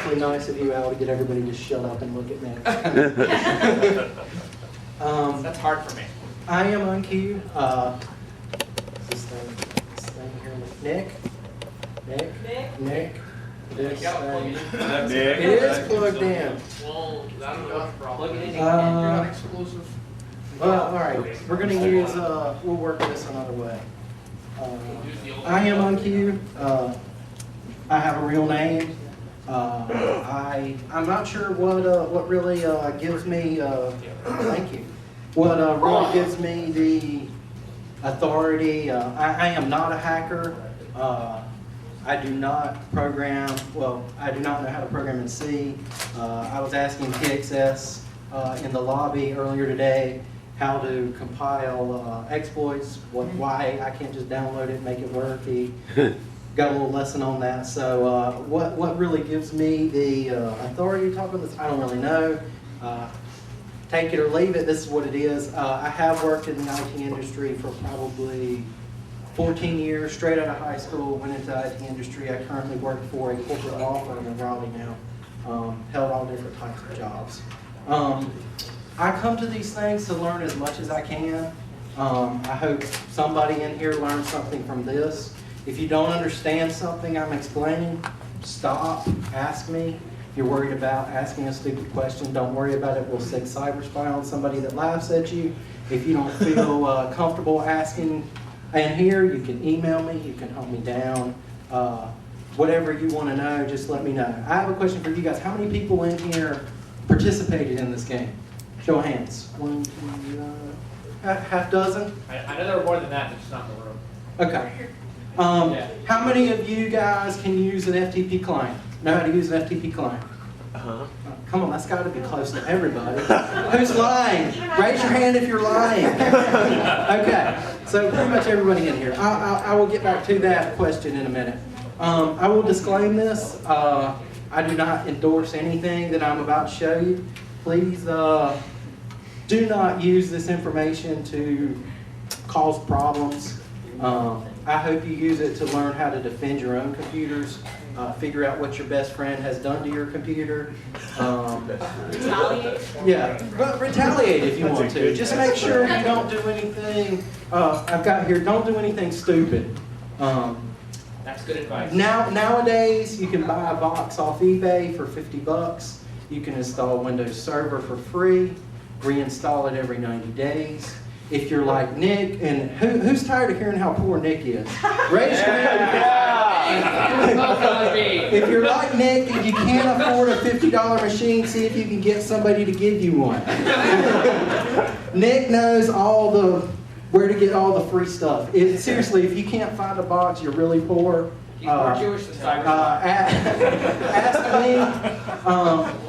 awfully nice of you, Al, to get everybody to shut up and look at me. That's hard for me. I am on cue. This thing here with Nick. This thing. It is plugged in. Well, I don't know. Plug it in. Non-exclusive. Well, all right. We're going to use. We'll work this another way. I am on cue. I have a real name. I'm not sure what really gives me. Thank you. What really gives me the authority. I am not a hacker. I do not program. Well, I do not know how to program in C. I was asking TXS in the lobby earlier today how to compile exploits, why I can't just download it and make it work. He got a little lesson on that. So what really gives me the authority to talk about this, I don't really know. Take it or leave it, this is what it is. I have worked in the IT industry for probably 14 years, straight out of high school, went into the IT industry. I currently work for a corporate law firm in Raleigh now. Held all different types of jobs. I come to these things to learn as much as I can. I hope somebody in here learns something from this. If you don't understand something I'm explaining, stop, ask me. If you're worried about asking a stupid question, don't worry about it. We'll stick cyber spy on somebody that laughs at you. If you don't feel comfortable asking in here, you can email me, you can hunt me down. Whatever you want to know, just let me know. I have a question for you guys. How many people in here participated in this game? Show of hands. 1, 2, half dozen? I know there were more than that, but just not in the room. Okay. How many of you guys can use an FTP client? Know how to use an FTP client? Come on, that's got to be close to everybody. Who's lying? Raise your hand if you're lying. Okay, so pretty much everybody in here. I will get back to that question in a minute. I will disclaim this. I do not endorse anything that I'm about to show you. Please do not use this information to cause problems. I hope you use it to learn how to defend your own computers, figure out what your best friend has done to your computer. Retaliate? Yeah, but retaliate if you want to. Just make sure you don't do anything, I've got here, don't do anything stupid. That's good advice. Nowadays, you can buy a box off eBay for $50. You can install Windows Server for free, reinstall it every 90 days. If you're like Nick, and who's tired of hearing how poor Nick is? Raise your hand. If you're like Nick and you can't afford a $50 machine, see if you can get somebody to give you one. Nick knows where to get all the free stuff. Seriously, if you can't find a box, you're really poor. He's more Jewish than cyber. Ask me.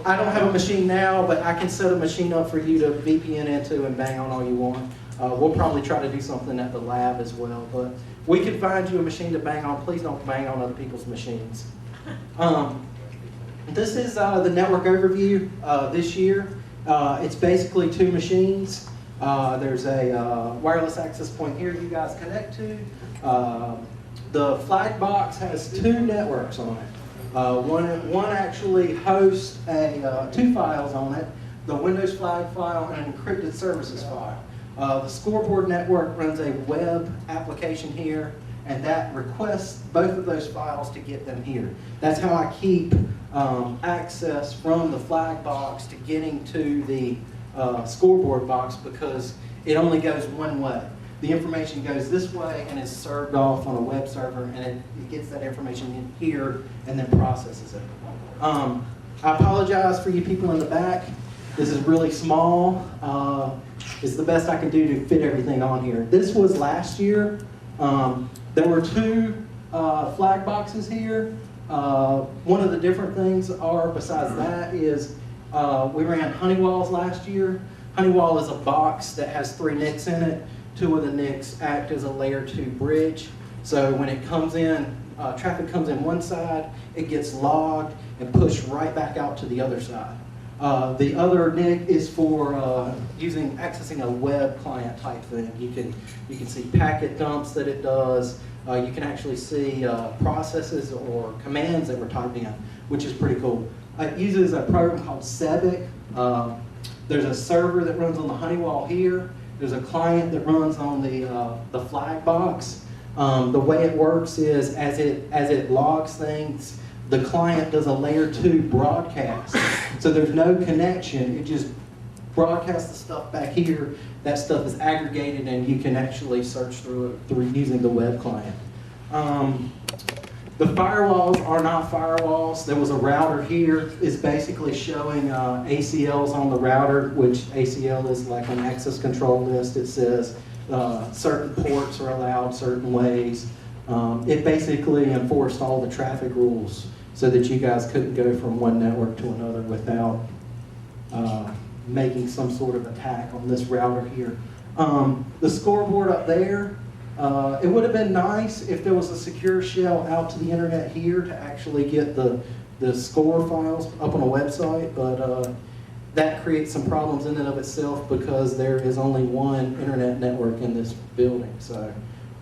I don't have a machine now, but I can set a machine up for you to VPN into and bang on all you want. We'll probably try to do something at the lab as well, but we can find you a machine to bang on. Please don't bang on other people's machines. This is the network overview this year. It's basically 2 machines. There's a wireless access point here you guys connect to. The flag box has 2 networks on it. One actually hosts 2 files on it, the Windows flag file and an encrypted services file. The scoreboard network runs a web application here, and that requests both of those files to get them here. That's how I keep access from the flag box to getting to the scoreboard box, because it only goes one way. The information goes this way and is served off on a web server, and it gets that information in here and then processes it. I apologize for you people in the back. This is really small. It's the best I can do to fit everything on here. This was last year. There were 2 flag boxes here. One of the different things besides that is we ran Honeywalls last year. Honeywall is a box that has 3 NICs in it. 2 of the NICs act as a layer 2 bridge. So when it comes in, traffic comes in one side, it gets logged and pushed right back out to the other side. The other NIC is for accessing a web client type thing. You can see packet dumps that it does. You can actually see processes or commands that were typed in, which is pretty cool. It uses a program called Sebic. There's a server that runs on the Honeywall here. There's a client that runs on the flag box. The way it works is as it logs things, the client does a layer 2 broadcast. So there's no connection. It just broadcasts the stuff back here. That stuff is aggregated and you can actually search through it through using the web client. The firewalls are not firewalls. There was a router here. It's basically showing ACLs on the router, which ACL is like an access control list. It says certain ports are allowed certain ways. It basically enforced all the traffic rules so that you guys couldn't go from one network to another without making some sort of attack on this router here. The scoreboard up there, it would have been nice if there was a secure shell out to the internet here to actually get the score files up on a website, but that creates some problems in and of itself because there is only one internet network in this building, so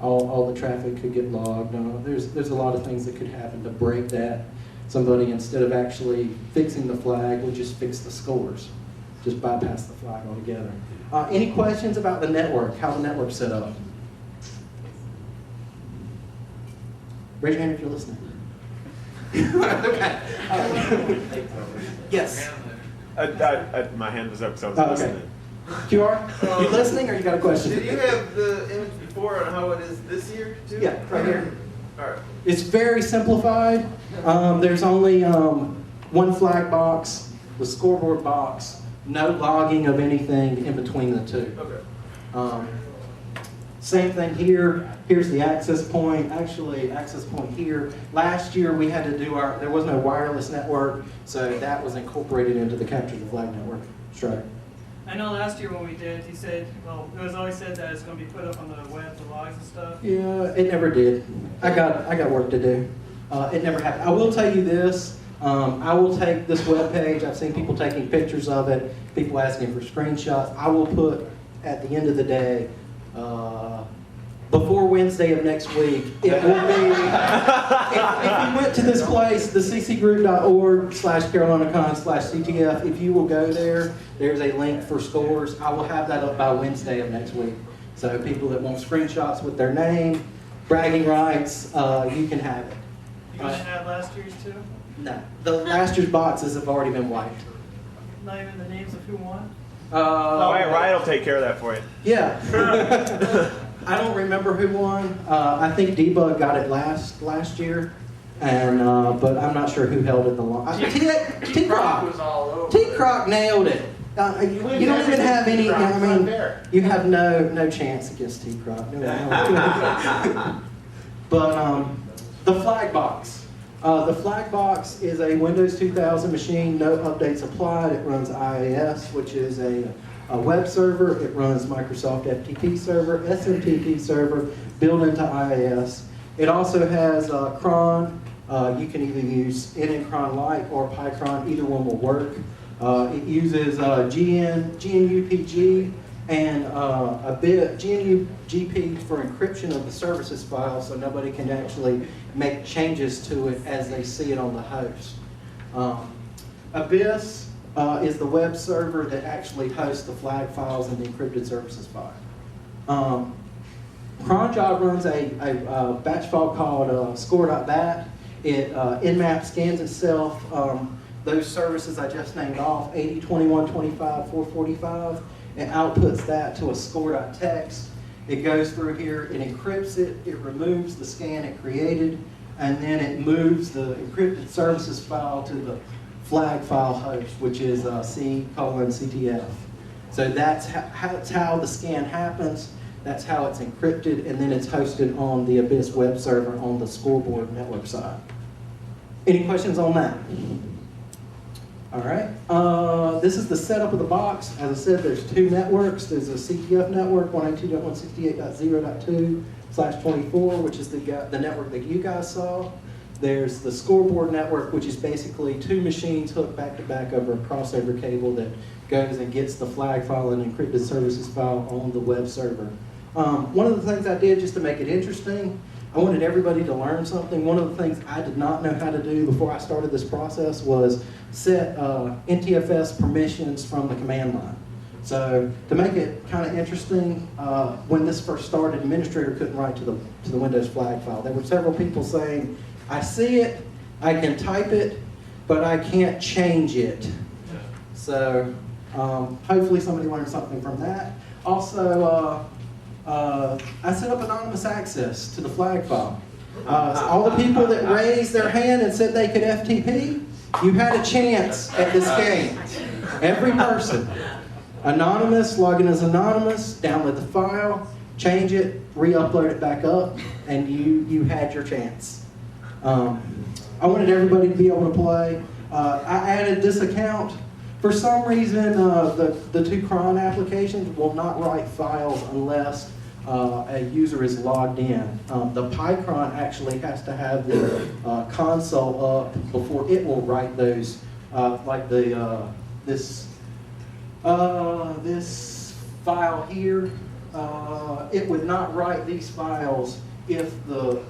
all the traffic could get logged. There's a lot of things that could happen to break that. Somebody, instead of actually fixing the flag, would just fix the scores. Just bypass the flag altogether. Any questions about the network, how the network's set up? Raise your hand if you're listening. Okay. Yes. My hand was up because I was Okay. listening. QR, you listening or you got a question? Did you have the image before on how it is this year too? Yeah, right here. All right. It's very simplified. There's only one flag box, the scoreboard box, no logging of anything in between the two. Okay. Same thing here. Here's the access point. Actually, access point here. Last year we had to do there was no wireless network, so that was incorporated into the Capture the Flag network. Sure. I know last year when we did, he said, well, it was always said that it's going to be put up on the web, the logs and stuff. Yeah, it never did. I got work to do. It never happened. I will tell you this. I will take this web page. I've seen people taking pictures of it, people asking for screenshots. I will put at the end of the day, before Wednesday of next week, it will be, if you went to this place, the ccgroup.org/CarolinaCon/CTF, if you will go there, there's a link for scores. I will have that up by Wednesday of next week. So people that want screenshots with their name, bragging rights, you can have it. You going to have last year's too? No, the last year's boxes have already been wiped. Not even the names of who won? Ryan will take care of that for you. Yeah. I don't remember who won. I think Debug got it last year, and but I'm not sure who held it the longest. T-Croc was all over. T-Croc nailed it. You don't even have any. I mean, you have no chance against T-Croc. But the flag box. The flag box is a Windows 2000 machine. No updates applied. It runs IIS, which is a web server. It runs Microsoft FTP server, SMTP server, built into IIS. It also has cron. You can either use NNCron Lite or PyCron. Either one will work. It uses GNUPG and a bit GNUGP for encryption of the services file, so nobody can actually make changes to it as they see it on the host. Abyss is the web server that actually hosts the flag files and the encrypted services file. Cronjob runs a batch file called score.bat. It nmap scans itself. Those services I just named off, 80, 21, 25, 445, and outputs that to a score.txt. It goes through here, it encrypts it, it removes the scan it created, and then it moves the encrypted services file to the flag file host, which is C:/CTF. So that's how the scan happens, that's how it's encrypted, and then it's hosted on the Abyss web server on the scoreboard network side. Any questions on that? All right, this is the setup of the box. As I said, there's two networks. There's a CTF network, 192.168.0/24, which is the network that you guys saw. There's the scoreboard network, which is basically two machines hooked back to back over a crossover cable that goes and gets the flag file and encrypted services file on the web server. One of the things I did just to make it interesting, I wanted everybody to learn something. One of the things I did not know how to do before I started this process was set NTFS permissions from the command line. So to make it kind of interesting, when this first started, administrator couldn't write to the Windows flag file. There were several people saying, I see it, I can type it, but I can't change it. So hopefully somebody learned something from that. Also, I set up anonymous access to the flag file. All the people that raised their hand and said they could FTP, you had a chance at this game. Every person. Anonymous, log in as anonymous, download the file, change it, re-upload it back up, and you had your chance. I wanted everybody to be able to play. I added this account. For some reason, the two cron applications will not write files unless a user is logged in. The PyCron actually has to have the console up before it will write those, like this file here. It would not write these files if the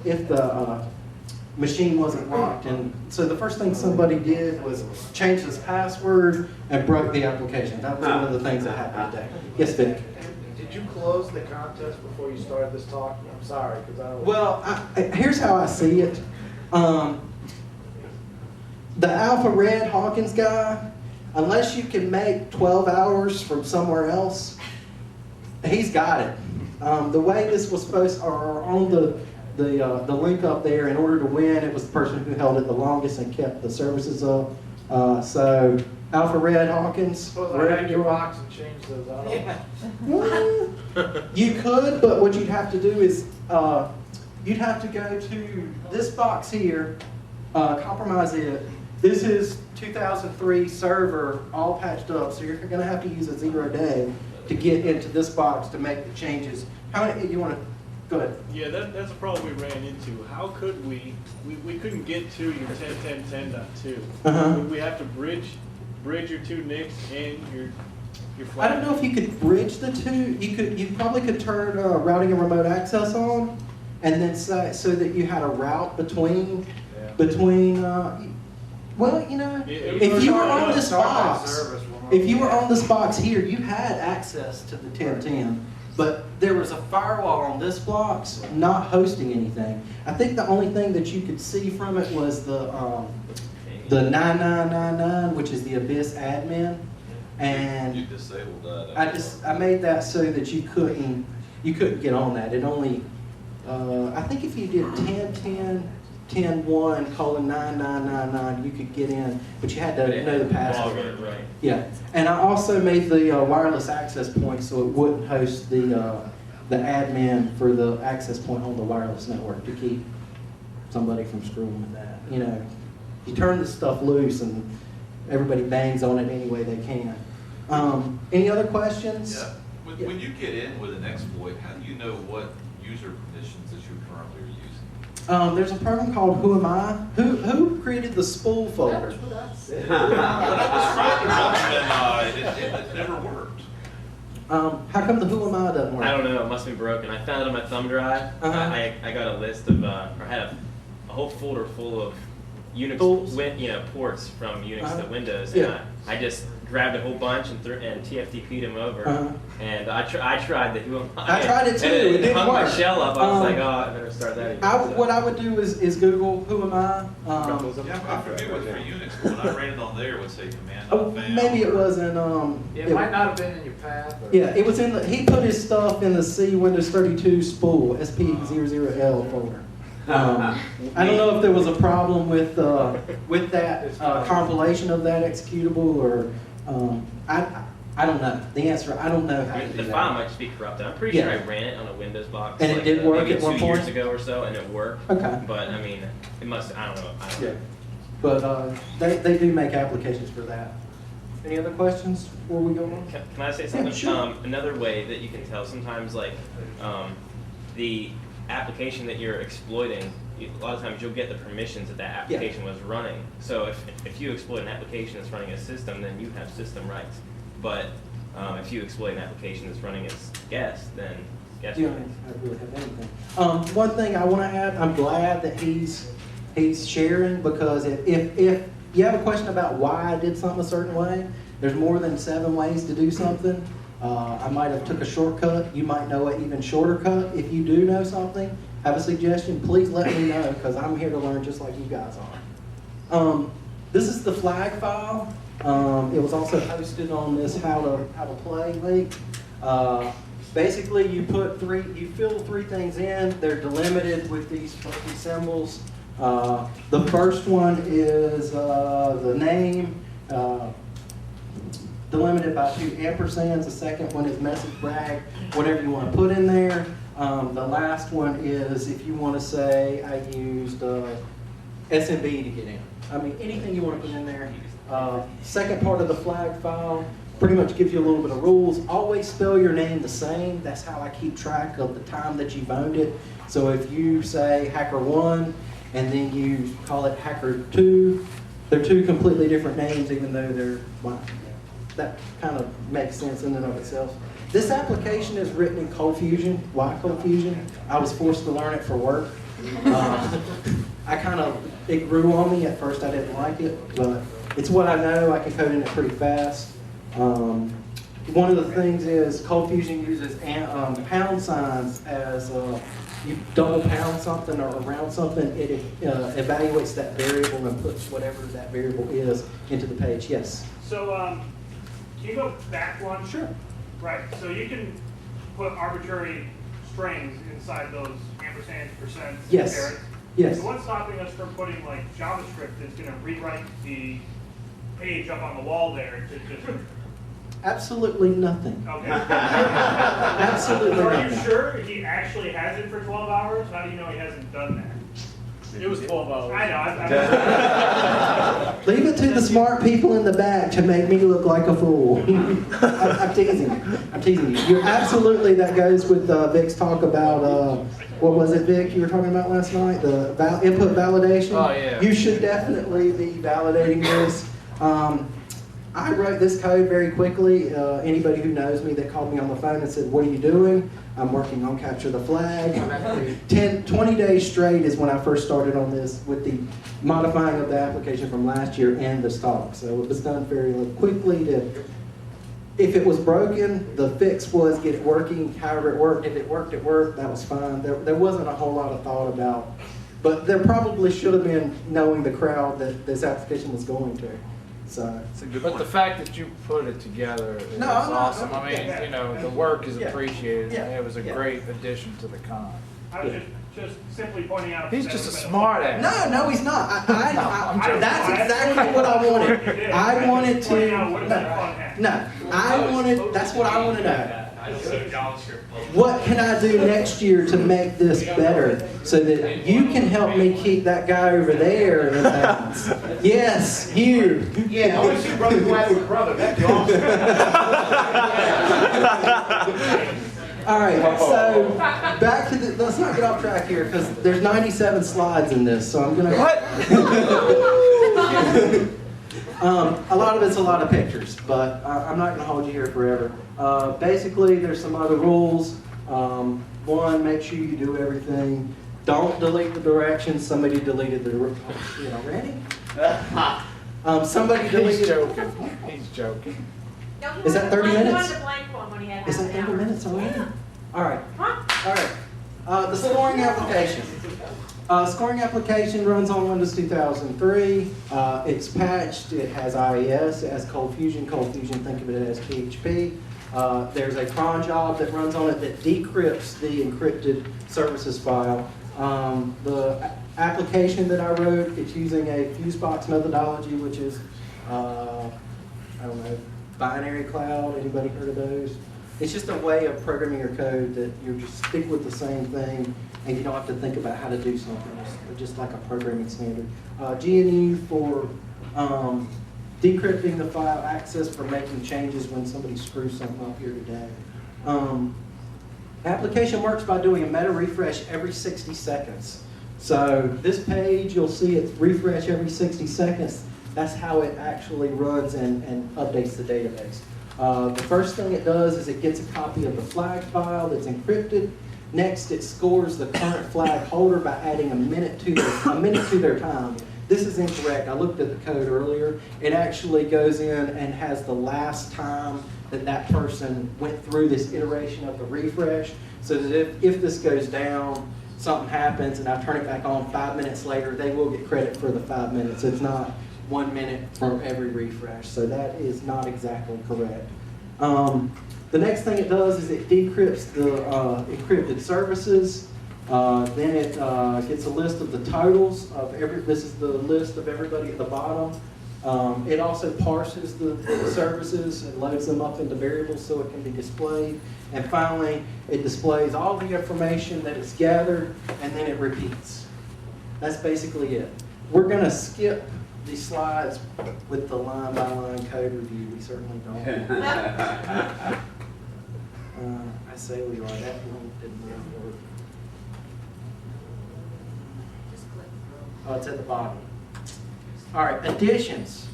machine wasn't locked. And so the first thing somebody did was change this password and broke the application. That was one of the things that happened today. Yes, Vic? Did you close the contest before you started this talk? I'm sorry, because I don't. Well, here's how I see it. The Alpha Red Hawkins guy, unless you can make 12 hours from somewhere else, he's got it. The way this was supposed, or on the link up there, in order to win, it was the person who held it the longest and kept the services up. So Alpha Red Hawkins. Suppose I had your box and changed those out. Well, you could, but what you'd have to do is you'd have to go to this box here, compromise it. This is 2003 server, all patched up, so you're going to have to use a 0-day to get into this box to make the changes. How many you want to? Go ahead. Yeah, that's a problem we ran into. How could we couldn't get to your 10.10.10.2. Would we have to bridge your two NICs and your flag? I don't know if you could bridge the two. You probably could turn routing and remote access on, and then so that you had a route between. Well, you know, if you were on this box here, you had access to the 1010. But there was a firewall on this box not hosting anything. I think the only thing that you could see from it was the 9999, which is the Abyss admin. And you disabled that. I made that so that you couldn't get on that. It only I think if you did 10.10.1:9999, you could get in, but you had to know the password. Right. Yeah, and I also made the wireless access point so it wouldn't host the admin for the access point on the wireless network to keep somebody from screwing with that. You know, you turn this stuff loose and everybody bangs on it any way they can. Any other questions? Yeah. When you get in with an exploit, how do you know what user permissions that you currently are using? There's a program called Who Am I? Who created the spool folder? But I was trying to run it and it never worked. How come the Who Am I doesn't work? I don't know. It must have been broken. I found it on my thumb drive. I got a list of, or I had a whole folder full of Unix ports from Unix to Windows, and I just grabbed a whole bunch and TFTP'd them over. And I tried the Who Am I? I tried it too. And it didn't hung work. my shell up. I was like, oh, I better start that again. What I would do is Google Who Am I? Yeah, I'm familiar with for Unix, but when I ran it on there, it would say command. Maybe it was in. It might not have been in your path. Yeah, it was in the. He put his stuff in the C Windows 32 spool SP00L folder. I don't know if there was a problem with that compilation of that executable, or I don't know. The answer, I don't know how to do The that. file might just be corrupted. I'm pretty sure I ran it on a Windows box. And it did work maybe at one 2 years point? ago or so, and it worked. Okay. But I mean, it must. I don't know. Yeah, but they do make applications for that. Any other questions before we go on? Can I say something? Yeah, sure. Another way that you can tell sometimes, like the application that you're exploiting, a lot of times you'll get the permissions that application was running. So if you exploit an application that's running a system, then you have system rights. But if you exploit an application that's running as guest, then Yes. Do you don't really have anything. One thing I want to add, I'm glad that he's sharing, because if you have a question about why I did something a certain way, there's more than 7 ways to do something. I might have took a shortcut. You might know an even shorter cut. If you do know something, have a suggestion, please let me know, because I'm here to learn just like you guys are. This is the flag file. It was also posted on this how to play link. Basically, you fill 3 things in. They're delimited with these funky symbols. The first one is the name, delimited by 2 ampersands. The second one is message brag, whatever you want to put in there. The last one is if you want to say I used SMB to get in. I mean, anything you want to put in there. Second part of the flag file pretty much gives you a little bit of rules. Always spell your name the same. That's how I keep track of the time that you've owned it. So if you say Hacker1 and then you call it Hacker2, they're 2 completely different names, even though they're, well, that kind of makes sense in and of itself. This application is written in Cold Fusion. Why Cold Fusion? I was forced to learn it for work. It grew on me. At first I didn't like it, but it's what I know. I can code in it pretty fast. One of the things is Cold Fusion uses pound signs as you double pound something or around something, it evaluates that variable and puts whatever that variable is into the page. Yes? So can you go back one? Sure. Right, so you can put arbitrary strings inside those ampersands, percents, Yes. carats. Yes. So what's stopping us from putting like JavaScript that's going to rewrite the page up on the wall there to just... Absolutely nothing. Okay. Absolutely So are you nothing. sure he actually has it for 12 hours? How do you know he hasn't done that? It was 12 hours. I know. Leave it to the smart people in the back to make me look like a fool. I'm teasing you. I'm teasing you. You're absolutely, that goes with Vic's talk about, what was it, Vic, you were talking about last night? The input validation? Oh, yeah. You should definitely be validating this. I wrote this code very quickly. Anybody who knows me that called me on the phone and said, what are you doing? I'm working on capture the flag. 20 days straight is when I first started on this with the modifying of the application from last year and the stock. So it was done fairly quickly. If it was broken, the fix was get it working, however it worked. If it worked, that was fine. There wasn't a whole lot of thought about, but there probably should have been knowing the crowd that this application was going to. So, But the fact that you put it together is awesome. I mean, the work is appreciated. Yeah. It was a great addition to the con. I was just simply pointing out. He's that just a there's been smart ass. no, he's not. I'm joking. That's exactly what I wanted. I wanted Pointing out what to. is that fun hack? No, that's what I want to know. What can I do next year to make this better so that you can help me keep that guy over there in balance? Yes, you. Yeah, I want to see brother go at with brother. That'd be awesome. All right, so back to let's not get off track here because there's 97 slides in this, so I'm gonna. What? A lot of it's a lot of pictures, but I'm not gonna hold you here forever. Basically, there's some other rules. One, make sure you do everything. Don't delete the directions. Somebody deleted the. Ready? Somebody deleted. He's joking. He's joking. Is that 30 minutes? Is Is that 30 minutes already? All right. Huh? All right. The scoring application. Scoring application runs on Windows 2003. It's patched. It has IES. It has Cold Fusion. Cold Fusion, think of it as PHP. There's a cron job that runs on it that decrypts the encrypted services file. The application that I wrote, it's using a Fusebox methodology, which is, I don't know, binary cloud. Anybody heard of those? It's just a way of programming your code that you just stick with the same thing and you don't have to think about how to do something. It's just like a programming standard. GNU for decrypting the file, access for making changes when somebody screws something up here today. Application works by doing a meta refresh every 60 seconds. So this page, you'll see it refresh every 60 seconds. That's how it actually runs and updates the database. The first thing it does is it gets a copy of the flag file that's encrypted. Next, it scores the current flag holder by adding a minute to their time. This is incorrect. I looked at the code earlier. It actually goes in and has the last time that that person went through this iteration of the refresh, so that if this goes down, something happens, and I turn it back on 5 minutes later, they will get credit for the 5 minutes. It's not 1 minute for every refresh, so that is not exactly correct. The next thing it does is it decrypts the encrypted services. Then it gets a list of the totals of this is the list of everybody at the bottom. It also parses the services and loads them up into variables so it can be displayed. And finally, it displays all the information that it's gathered, and then it repeats. That's basically it. We're going to skip these slides with the line-by-line code review. We certainly don't. I say we are. That link did not work. Oh, it's at the bottom. All right, additions.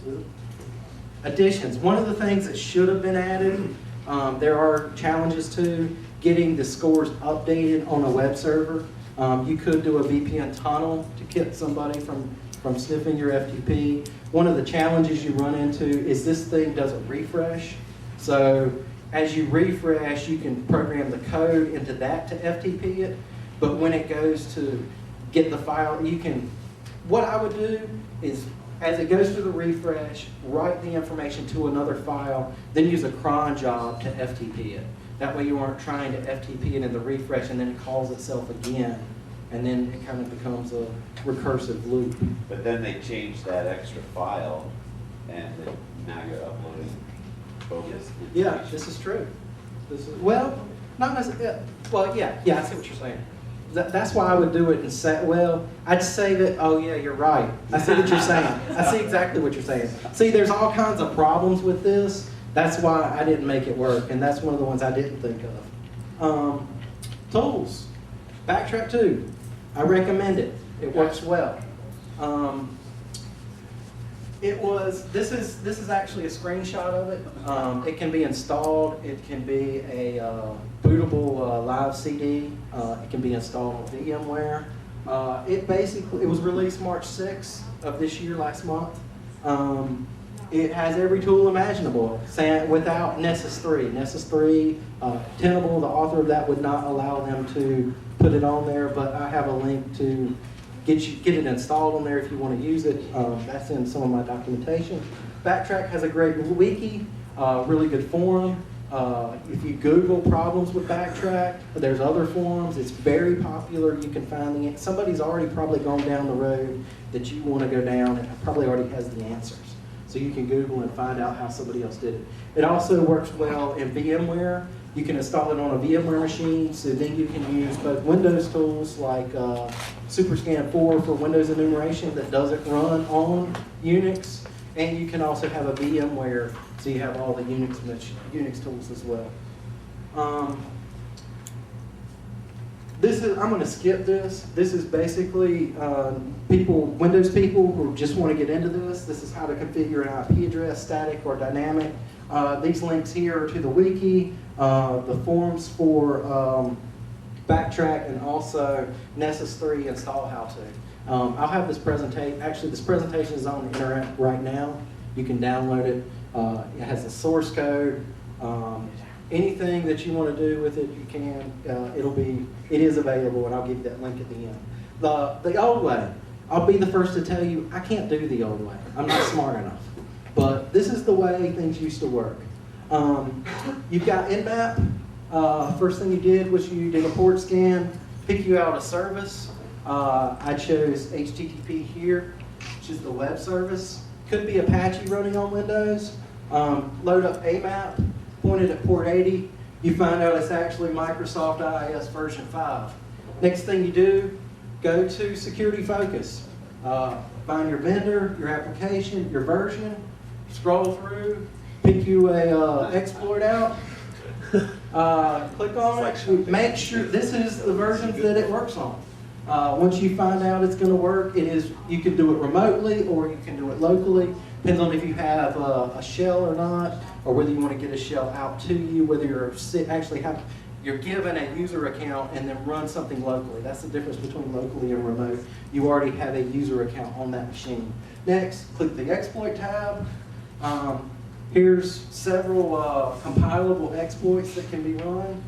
Additions. One of the things that should have been added, there are challenges to getting the scores updated on a web server. You could do a VPN tunnel to keep somebody from sniffing your FTP. One of the challenges you run into is this thing doesn't refresh. So as you refresh, you can program the code into that to FTP it. But when it goes to get the file, what I would do is, as it goes through the refresh, write the information to another file, then use a cron job to FTP it. That way you aren't trying to FTP it in the refresh and then it calls itself again. And then it kind of becomes a recursive loop. But then they changed that extra file, and now you're uploading bogus. Yeah, this is true. Well, not necessarily. Well, yeah, I see what you're saying. That's why I would do it and say, well, I'd save it. Oh yeah, you're right. I see what you're saying. I see exactly what you're saying. See, there's all kinds of problems with this. That's why I didn't make it work, and that's one of the ones I didn't think of. Tools, Backtrack 2. I recommend it. It works well. This is actually a screenshot of it. It can be installed. It can be a bootable live CD. It can be installed on VMware. It was released March 6th of this year, last month. It has every tool imaginable without Nessus 3. Nessus 3, Tenable, the author of that, would not allow them to put it on there, but I have a link to get it installed on there if you want to use it. That's in some of my documentation. Backtrack has a great wiki, really good forum. If you Google problems with Backtrack, there's other forums. It's very popular. You can find somebody's already probably gone down the road that you want to go down and probably already has the answers. So you can Google and find out how somebody else did it. It also works well in VMware. You can install it on a VMware machine, so then you can use both Windows tools like SuperScan 4 for Windows enumeration that doesn't run on Unix, and you can also have a VMware, so you have all the Unix tools as well. I'm going to skip this. This is basically Windows people who just want to get into this. This is how to configure an IP address, static or dynamic. These links here are to the wiki, the forums for Backtrack, and also Nessus 3 install how-to. I'll have this presentation. Actually, this presentation is on the internet right now. You can download it. It has the source code. Anything that you want to do with it, you can. It is available, and I'll give you that link at the end. The old way, I'll be the first to tell you, I can't do the old way. I'm not smart enough. But this is the way things used to work. You've got Nmap. First thing you did was you did a port scan, pick you out a service. I chose HTTP here, which is the web service. Could be Apache running on Windows. Load up AMAP, point it at port 80. You find out it's actually Microsoft IIS version 5. Next thing you do, go to Security Focus. Find your vendor, your application, your version. Scroll through, pick you a exploit out, click on it, make sure this is the version that it works on. Once you find out it's going to work, you can do it remotely or you can do it locally. Depends on if you have a shell or not, or whether you want to get a shell out to you, whether you're given a user account and then run something locally. That's the difference between locally and remote. You already have a user account on that machine. Next, click the exploit tab. Here's several compilable exploits that can be run.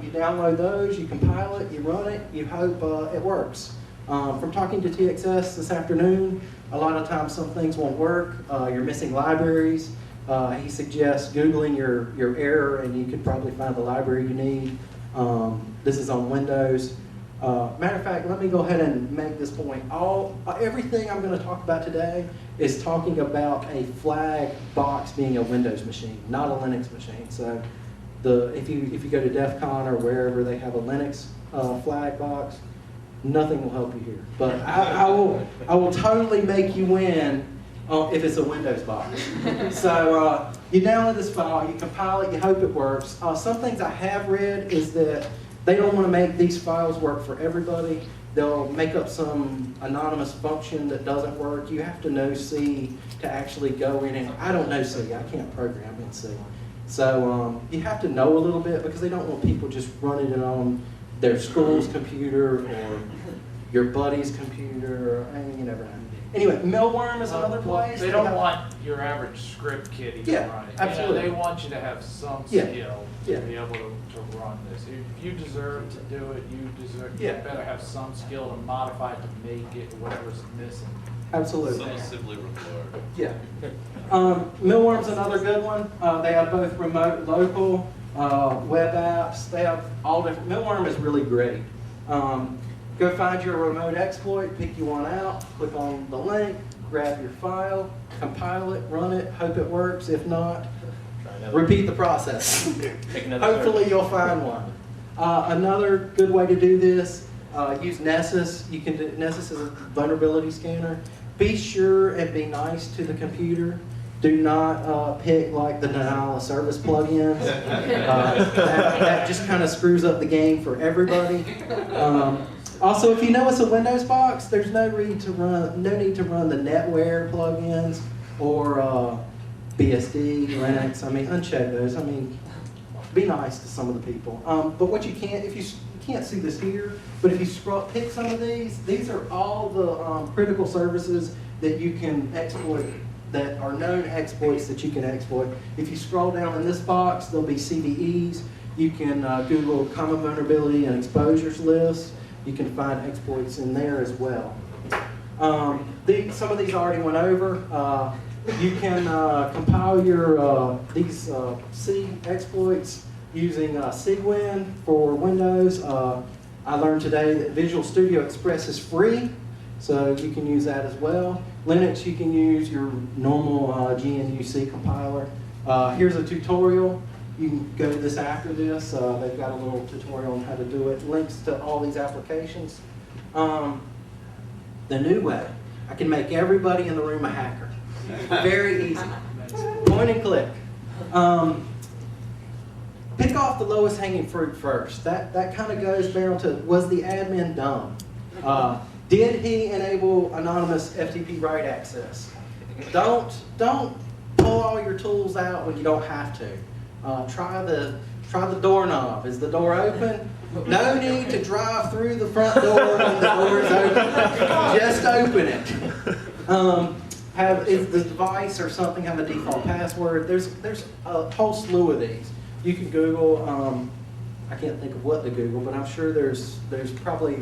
You download those, you compile it, you run it, you hope it works. From talking to TXS this afternoon, a lot of times some things won't work. You're missing libraries. He suggests Googling your error and you could probably find the library you need. This is on Windows. Matter of fact, let me go ahead and make this point. Everything I'm going to talk about today is talking about a flag box being a Windows machine, not a Linux machine. So if you go to DEF CON or wherever they have a Linux flag box, nothing will help you here. But I will totally make you win if it's a Windows box. So you download this file, you compile it, you hope it works. Some things I have read is that they don't want to make these files work for everybody. They'll make up some anonymous function that doesn't work. You have to know C to actually go in, and I don't know C. I can't program in C. So you have to know a little bit because they don't want people just running it on their school's computer or your buddy's computer. You never know. Anyway, Millworm is another place. They don't want your average script kiddie to run it. Absolutely. They want you to have some skill to be able to run this. If you deserve to do it, you better have some skill to modify it to make it whatever's missing. Absolutely. Some assembly required. Yeah. Millworm's another good one. They have both remote, local, web apps. They have all different. Millworm is really great. Go find your remote exploit, pick you one out, click on the link, grab your file, compile it, run it, hope it works. If not, repeat the process. Hopefully you'll find one. Another good way to do this, use Nessus. Nessus is a vulnerability scanner. Be sure and be nice to the computer. Do not pick like the denial of service plugins. That just kind of screws up the game for everybody. Also, if you know it's a Windows box, there's no need to run the NetWare plugins or BSD, Linux. I mean, uncheck those. I mean, be nice to some of the people. But what you can't, you can't see this here, but if you pick some of these are all the critical services that you can exploit, that are known exploits that you can exploit. If you scroll down in this box, there'll be CVEs. You can Google common vulnerability and exposures lists. You can find exploits in there as well. Some of these I already went over. You can compile your these C exploits using Cwin for Windows. I learned today that Visual Studio Express is free, so you can use that as well. Linux, you can use your normal GNU-C compiler. Here's a tutorial. You can go to this after this. They've got a little tutorial on how to do it. Links to all these applications. The new way, I can make everybody in the room a hacker. Very easy. Point and click. Pick off the lowest hanging fruit first. That kind of goes down to, was the admin dumb? Did he enable anonymous FTP write access? Don't pull all your tools out when you don't have to. Try the doorknob. Is the door open? No need to drive through the front door when the door is open. Just open it. Is the device or something have a default password? There's a whole slew of these. You can Google. I can't think of what to Google, but I'm sure there's probably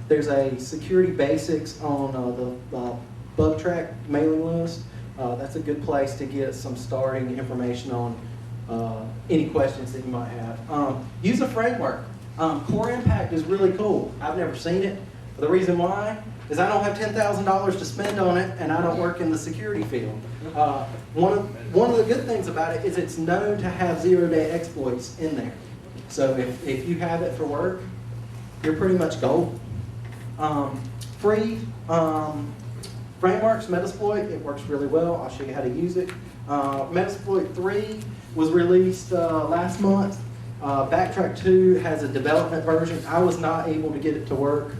there's a security basics on the bug track mailing list. That's a good place to get some starting information on any questions that you might have. Use a framework. Core Impact is really cool. I've never seen it. The reason why is I don't have $10,000 to spend on it, and I don't work in the security field. One of the good things about it is it's known to have zero-day exploits in there. So if you have it for work, you're pretty much gold. Free frameworks, Metasploit, it works really well. I'll show you how to use it. Metasploit 3 was released last month. Backtrack 2 has a development version. I was not able to get it to work.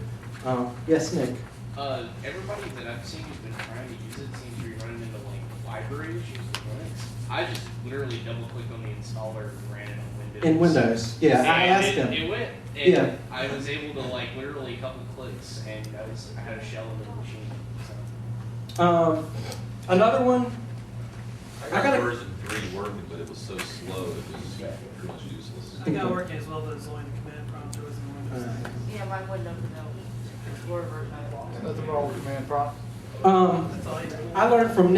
Yes, Nick? Everybody that I've seen who's been trying to use it seems to be running into like library issues with Linux. I just literally double clicked on the installer and ran it on Windows. In Windows, yeah. I asked him. It went. And Yeah. I was able to like literally a couple clicks and I had a shell in the machine. So. Another one. I got version 3 working, but it was so slow, it was pretty much useless. I got it working as well, but it's only the command prompt, it wasn't Windows. Yeah, mine wouldn't have no Explorer version. Nothing wrong with command prompt. That's all you do. I learned from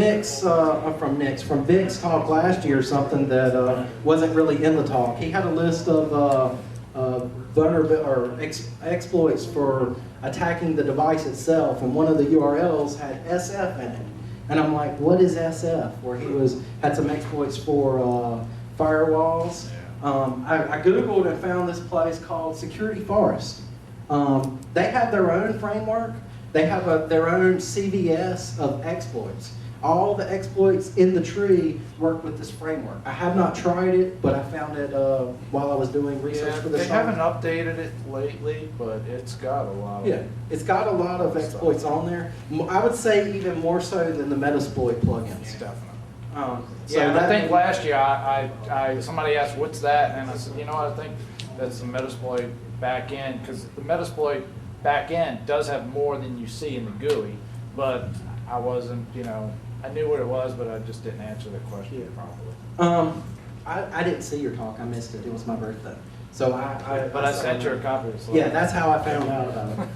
Vic's talk last year something that wasn't really in the talk. He had a list of exploits for attacking the device itself, and one of the URLs had SF in it. And I'm like, what is SF? Where he had some exploits for firewalls. I Googled and found this place called Security Forest. They have their own framework. They have their own CVS of exploits. All the exploits in the tree work with this framework. I have not tried it, but I found it while I was doing research for this. They haven't updated it lately, but it's got a lot of. Yeah, it's got a lot of exploits on there. I would say even more so than the Metasploit plugins. Definitely. So Yeah, and I think last year I somebody asked what's that, and I said, you know what, I think that's the Metasploit backend, because the Metasploit backend does have more than you see in the GUI, but I wasn't, I knew what it was, but I just didn't answer the question properly. I didn't see your talk. I missed it. It was my birthday. So I sent you a copy of the slide. Yeah, that's how I found out about it.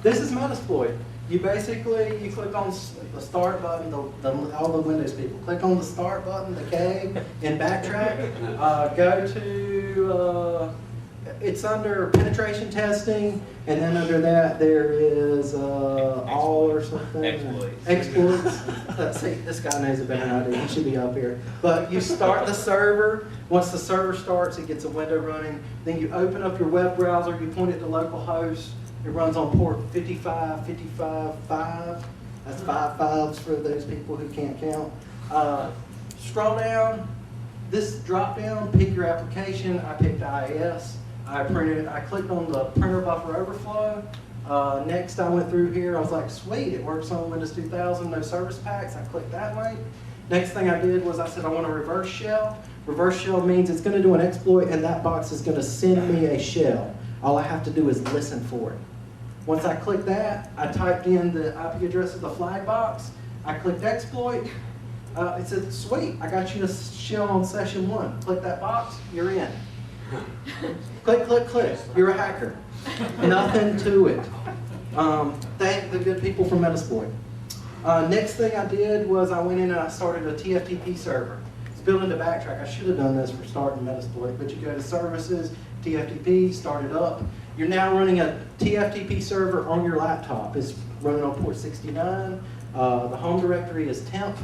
This is Metasploit. You click on the start button, all the Windows people, click on the start button, the K, and backtrack. Go to, it's under penetration testing, and then under that there is all or something. Exploits. Let's see, this guy knows a better than I do. He should be up here. But you start the server. Once the server starts, it gets a window running. Then you open up your web browser. You point it to localhost. It runs on port 55.5. That's 5 fives for those people who can't count. Scroll down. This drop down, pick your application. I picked IIS. I clicked on the printer buffer overflow. Next, I went through here. I was like, sweet, it works on Windows 2000, no service packs. I clicked that link. Next thing I did was I said I want a reverse shell. Reverse shell means it's going to do an exploit, and that box is going to send me a shell. All I have to do is listen for it. Once I clicked that, I typed in the IP address of the flag box. I clicked exploit. It said, sweet, I got you a shell on session 1. Click that box, you're in. Click, click, click. You're a hacker. Nothing to it. Thank the good people from Metasploit. Next thing I did was I went in and I started a TFTP server. It's built into Backtrack. I should have done this for starting Metasploit, but you go to Services, TFTP, start it up. You're now running a TFTP server on your laptop. It's running on port 69. The home directory is temp.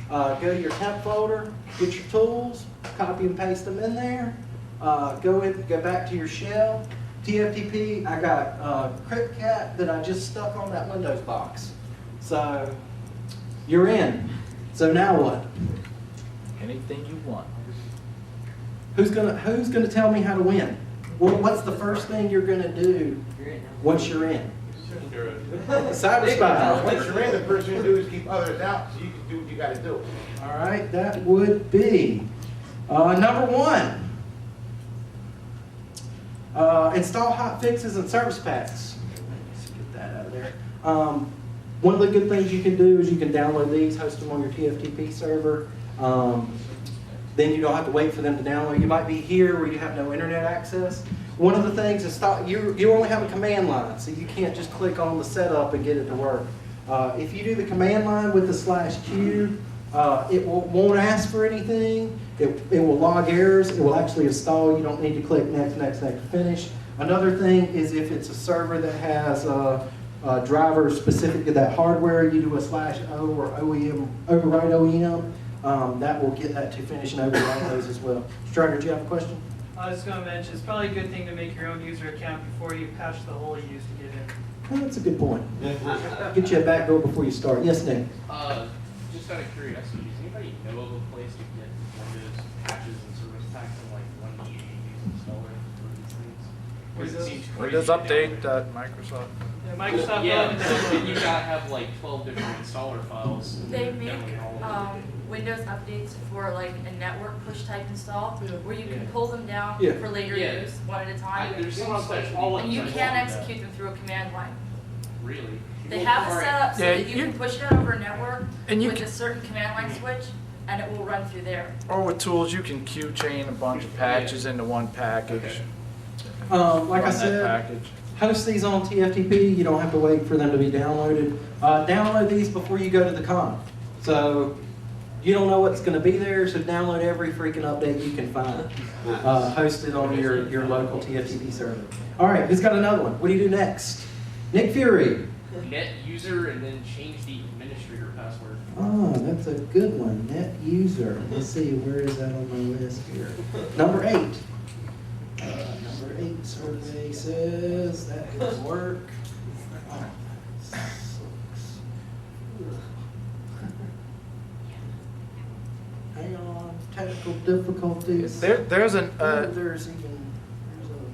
Go to your temp folder, get your tools, copy and paste them in there. Go back to your shell. TFTP, I got CryptCat that I just stuck on that Windows box. So you're in. So now what? Anything you want. Who's gonna tell me how to win? Well, what's the first thing you're gonna do once you're in? Cyberspy. Once you're in, the first thing you do is keep others out so you can do what you got to do. All right, that would be number 1. Install hot fixes and service packs. Let's get that out of there. One of the good things you can do is you can download these, host them on your TFTP server. Then you don't have to wait for them to download. You might be here where you have no internet access. One of the things is you only have a command line, so you can't just click on the setup and get it to work. If you do the command line with the /Q, it won't ask for anything. It will log errors. It will actually install. You don't need to click next, next, next, finish. Another thing is if it's a server that has drivers specific to that hardware, you do a /O or OEM, override OEM. That will get that to finish and override those as well. Strider, do you have a question? I was going to mention, it's probably a good thing to make your own user account before you patch the hole you used to get in. Well, that's a good point. Get you a back door before you start. Yes, Nick? Just out of curiosity, does anybody know of a place to get Windows patches and service packs in like 1.8 and stuff? Windows Update, Microsoft. Yeah, Microsoft. Yeah, so then you gotta have like 12 different installer files. They make download all of them. Windows updates for like a network push type install, where you can pull them down Yeah. for later Yeah. use, one at a time. There's some stuff all And you updates. can execute them through a command line. Really? They have it Alright. set up so Yeah, that you you- can push it out over a network And you with can- a certain command line switch, and it will run through there. Or with tools, you can queue chain a bunch of patches into one package. Like I Run that said, package. host these on TFTP. You don't have to wait for them to be downloaded. Download these before you go to the con. So you don't know what's going to be there, so download every freaking update you can find. Host it on your local TFTP server. All right, who's got another one? What do you do next? Nick Fury. Net user and then change the administrator password. Oh, that's a good one. Net user. Let's see, where is that on my list here? Number 8. Number 8 survey says that could work. Oh, sucks. Hang on, technical difficulties. There's an, There's even.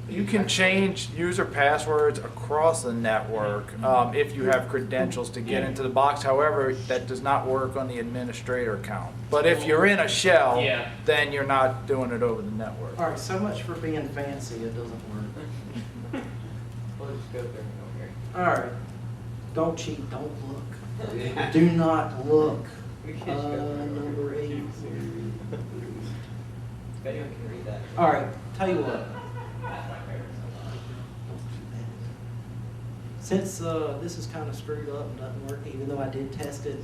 you can change user passwords across the network if you have credentials to get into the box. However, that does not work on the administrator account. But if you're in a shell, Yeah. then you're not doing it over the network. All right, so much for being fancy. It doesn't work. All right, don't cheat. Don't look. Do not look. Number 8. All right, tell you what. Since this is kind of screwed up and doesn't work, even though I did test it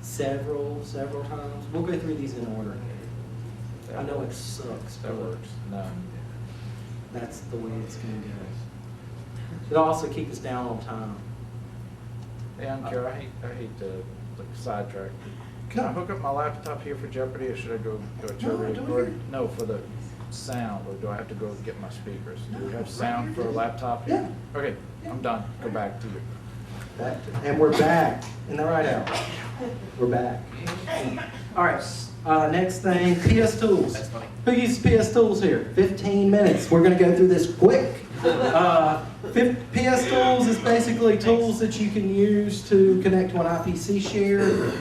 several times, we'll go through these in order. I know it sucks, That but works. No. that's the way it's going to go. It'll also keep us down on time. Yeah, I'm Carol. I hate to sidetrack. Can I hook up my laptop here for Jeopardy, or should I go to Jeopardy? do it Or- here. No, for the sound, or do I have to go get my speakers? Do we have sound for a laptop here? Yeah. Okay, I'm done. Go back to you. And we're back in the right out. We're back. All right. Next thing, PS Tools. That's funny. Who uses PS Tools here? 15 minutes. We're going to go through this quick. PS Tools is basically tools that you can use to connect to an IPC share.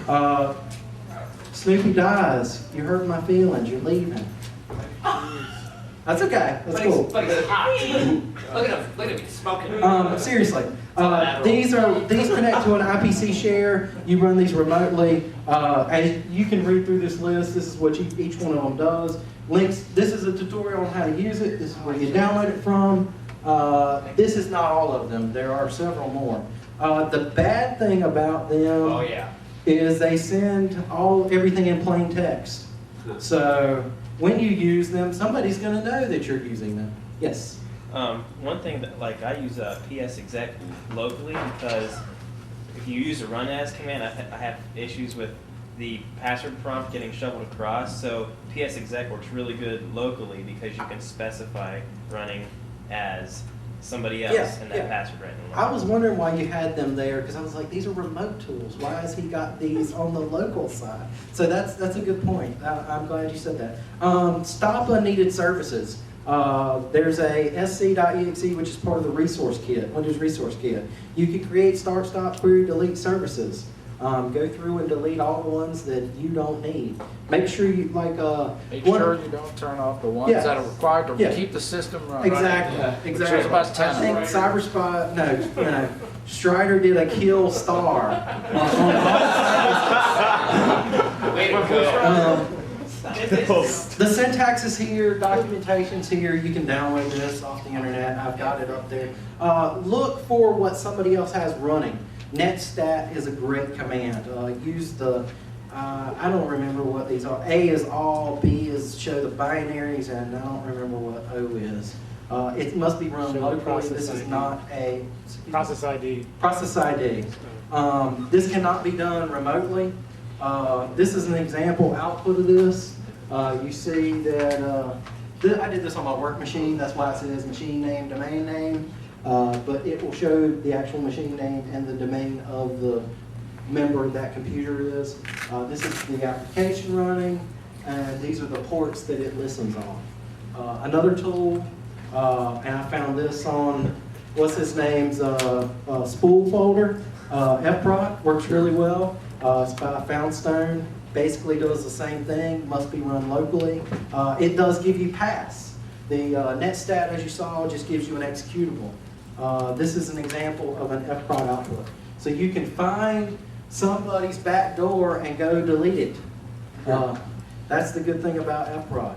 Snoopy dies. You hurt my feelings. You're leaving. That's okay. That's cool. But it's hot. Look at him, he's smoking. Seriously, these connect to an IPC share. You run these remotely. As you can read through this list, this is what each one of them does. Links. This is a tutorial on how to use it. This is where you download it from. This is not all of them. There are several more. The bad thing about them is they send everything in plain text. So when you use them, somebody's going to know that you're using them. Yes. One thing that, like, I use PS exec locally because if you use a run as command, I have issues with the password prompt getting shuffled across. So PS exec works really good locally because you can specify running as somebody else and that password right in the I was wondering why you had them there because I was like, these are remote tools. Why has he got these on the local side? So that's a good point. I'm glad you said that. Stop unneeded services. There's a sc.exe, which is part of the resource kit, Windows Resource Kit. You can create start, stop, query, delete services. Go through and delete all the ones that you don't need. Make sure you Make sure you don't turn off the ones that are required to keep the system running. Exactly. Which is about 10. I think CyberSpy, no, Strider did a kill star. Way to go. The syntax is here, documentation's here. You can download this off the internet. I've got it up there. Look for what somebody else has running. Netstat is a great command. Use the, I don't remember what these are. A is all, B is show the binaries, and I don't remember what O is. It must be run locally. This is not a Process ID. Process ID. This cannot be done remotely. This is an example output of this. You see that I did this on my work machine. That's why it says machine name, domain name. But it will show the actual machine name and the domain of the member that computer is. This is the application running, and these are the ports that it listens on. Another tool and I found this on, what's his name's, spool folder. FPROT works really well. It's by Foundstone. Basically does the same thing, must be run locally. It does give you pass. The netstat, as you saw, just gives you an executable. This is an example of an FPROT output. So you can find somebody's back door and go delete it. That's the good thing about FPROT.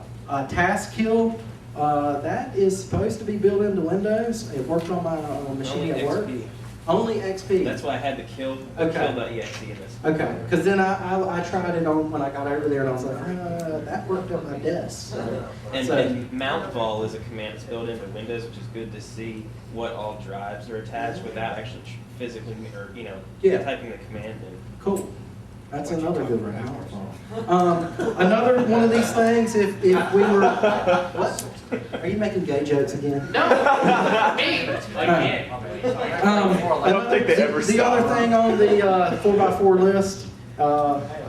Task Kill, that is supposed to be built into Windows. It worked on my machine at work. Only XP. That's why I had the kill.exe in this. Okay, because then I tried it on when I got over there and I was like, that worked on my desk. And mount vol is a command that's built into Windows, which is good to see what all drives are attached without actually physically or typing the command in. Cool. That's another good one. Another one of these things, if we were, what? Are you making gay jokes again? No, me. I don't think they ever The stop. other thing on the 4x4 list,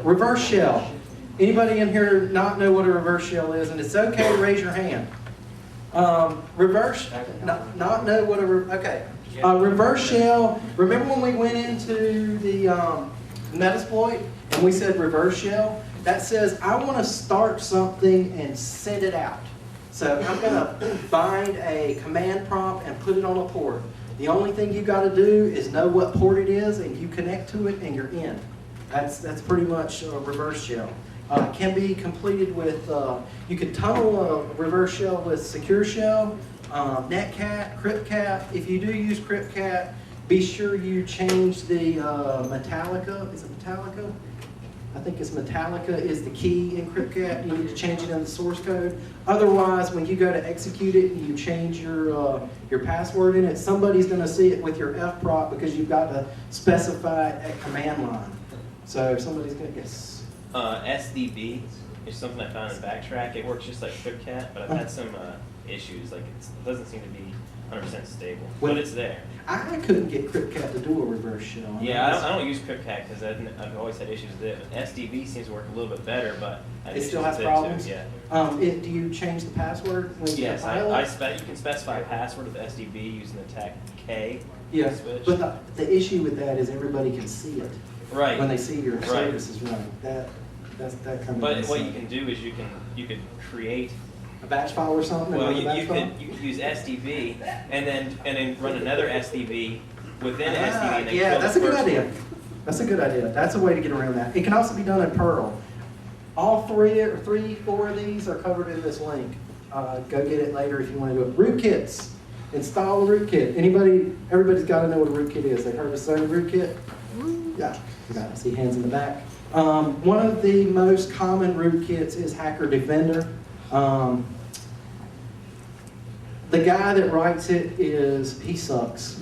reverse shell. Anybody in here not know what a reverse shell is? And it's okay to raise your hand. Reverse, not know what a, okay. Reverse shell, remember when we went into the Metasploit and we said reverse shell? That says I want to start something and send it out. So I'm going to bind a command prompt and put it on a port. The only thing you got to do is know what port it is and you connect to it and you're in. That's pretty much a reverse shell. Can be completed with, you can tunnel a reverse shell with secure shell, netcat, cryptcat. If you do use cryptcat, be sure you change the Metallica. Is it Metallica? I think it's Metallica is the key in cryptcat. You need to change it in the source code. Otherwise, when you go to execute it and you change your password in it, somebody's going to see it with your FPROT because you've got to specify it at command line. So somebody's going to guess. SDB is something I found in Backtrack. It works just like cryptcat, but I've had some issues. Like it doesn't seem to be 100% stable, but it's there. I couldn't get cryptcat to do a reverse shell. Yeah, I don't use cryptcat because I've always had issues with it. SDB seems to work a little bit better, but it still has problems. Yeah. Do you change the password when you compile it? You can specify a password of SDB using the tag K. Yeah, switch. but the issue with that is everybody can see it. Right. When they see your services running. That's that kind of. But what you can do is you could create a batch file or something. Well, you could use SDB and then run another SDB within SDB. And then yeah, kill that's the a good first idea. one. That's a good idea. That's a way to get around that. It can also be done in Perl. All 4 of these are covered in this link. Go get it later if you want to do it. Rootkits. Install a rootkit. Everybody's got to know what a rootkit is. They've heard of Sony rootkit? Yeah. I see hands in the back. One of the most common rootkits is Hacker Defender. The guy that writes it he sucks.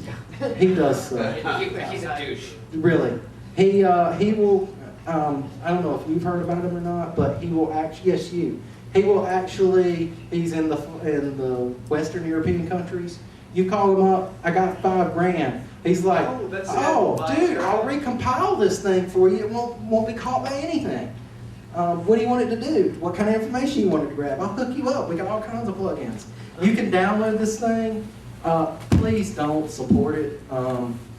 He does suck. He's a douche. Really. He will, I don't know if you've heard about him or not, but he will actually, yes you. He will actually, he's in the Western European countries. You call him up, I got $5,000. He's like, dude, I'll recompile this thing for you. It won't be caught by anything. What do you want it to do? What kind of information you want it to grab? I'll hook you up. We got all kinds of plugins. You can download this thing. Please don't support it.